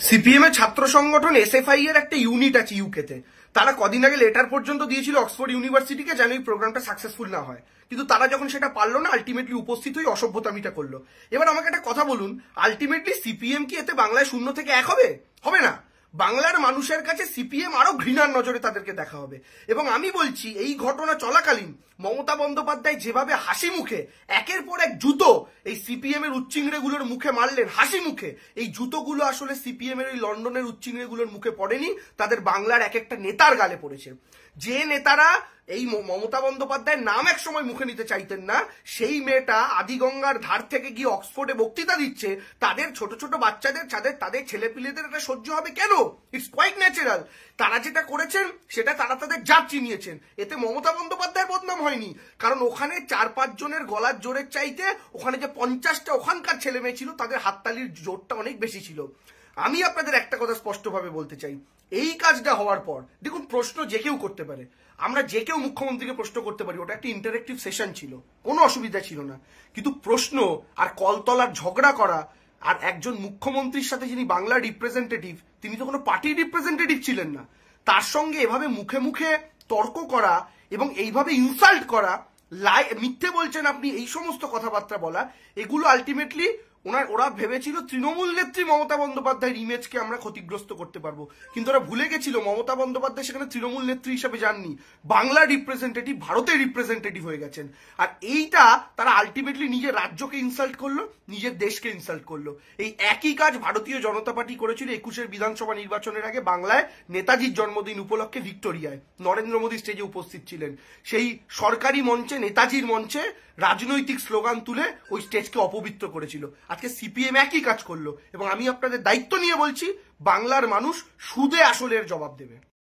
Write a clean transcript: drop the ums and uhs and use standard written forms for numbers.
CPM এর ছাত্র সংগঠন এসএফআই এর একটা ইউনিট আছে ইউকেতে। তারা কদিন আগে লেটার পর্যন্ত দিয়েছিল অক্সফোর্ড ইউনিভার্সিটিকে যেন এই প্রোগ্রামটা সাকসেসফুল না হয়, কিন্তু তারা যখন সেটা পারলো না, আলটিমেটলি উপস্থিত হয়ে অসভ্যতামিটা করলো। এবার আমাকে একটা কথা বলুন, আলটিমেটলি সিপিএম কি এতে বাংলায় 0 থেকে 1 হবে? হবে না। বাংলার মানুষের কাছে সিপিএম আরো ঘৃণার নজরে তাদেরকে দেখা হবে। এবং আমি বলছি, এই ঘটনা চলাকালীন মমতা বন্দ্যোপাধ্যায় যেভাবে হাসি মুখে একের পর এক জুতো এই সিপিএম এর উচ্চিংড়েগুলোর মুখে মারলেন হাসি মুখে, এই জুতোগুলো আসলে সিপিএম এর ওই লন্ডনের উচ্চিংড়েগুলোর মুখে পড়েনি, তাদের বাংলার এক একটা নেতার গালে পড়েছে। যে নেতারা এই মমতা বন্দ্যোপাধ্যায়ের নাম এক সময় মুখে নিতে চাইতেন না, সেই মেয়েটা আদিগঙ্গার ধার থেকে গিয়ে অক্সফোর্ডে বক্তৃতা দিচ্ছে, তাদের ছোট ছোট বাচ্চাদের তাদের ছেলেপিলেদের এটা সহ্য হবে কেন? It's quite natural. তারা যেটা করেছেন সেটা তারা তাদের জাত চিনিয়েছেন, এতে মমতা বন্দ্যোপাধ্যায়ের বদনাম হয়নি। কারণ ওখানে 4-5 জনের গলার জোরের চাইতে ওখানে যে 50টা ওখানকার ছেলে মেয়ে ছিল, তাদের হাততালির জোরটা অনেক বেশি ছিল। আমি আপনাদের একটা কথা স্পষ্টভাবে বলতে চাই, এই কাজটা হওয়ার পর দেখুন, প্রশ্ন যে কেউ করতে পারে, আমরা যে কেউ মুখ্যমন্ত্রীকে প্রশ্ন করতে পারি, ওটা একটা ইন্টারেক্টিভ সেশন ছিল, কোনো অসুবিধা ছিল না। কিন্তু প্রশ্ন আর কলতলার ঝগড়া করা, আর একজন মুখ্যমন্ত্রীর সাথে যিনি বাংলার রিপ্রেজেন্টেটিভ, তিনি তো কোনো পার্টির রিপ্রেজেন্টেটিভ ছিলেন না, তার সঙ্গে এভাবে মুখে মুখে তর্ক করা এবং এইভাবে ইনসাল্ট করা, মিথ্যে বলছেন আপনি, এই সমস্ত কথাবার্তা বলা, এগুলো আলটিমেটলি ওরা ভেবেছিল তৃণমূল নেত্রী মমতা বন্দ্যোপাধ্যায়ের ইমেজকে আমরা ক্ষতিগ্রস্ত করতে পারবো। কিন্তু ওরা ভুলে গেছিল মমতা বন্দ্যোপাধ্যায় সেখানে তৃণমূল নেত্রী হিসেবে যাননি, বাংলার রিপ্রেজেন্টেটিভ, ভারতের রিপ্রেজেন্টেটিভ হয়ে গেছেন। আর এইটা তারা আলটিমেটলি নিজের রাজ্যকে ইনসাল্ট করলো, নিজের দেশকে ইনসাল্ট করলো। এই একই কাজ ভারতীয় জনতা পার্টি করেছিল 21 বিধানসভা নির্বাচনের আগে বাংলায় নেতাজির জন্মদিন উপলক্ষে ভিক্টোরিয়ায়। নরেন্দ্র মোদী স্টেজে উপস্থিত ছিলেন, সেই সরকারি মঞ্চে, নেতাজির মঞ্চে রাজনৈতিক স্লোগান তুলে ওই স্টেজকে অপবিত্র করেছিল। আজকে সিপিএম একই কাজ করলো, এবং আমি আপনাদের দায়িত্ব নিয়ে বলছি, বাংলার মানুষ সুদে আসলের জবাব দেবে।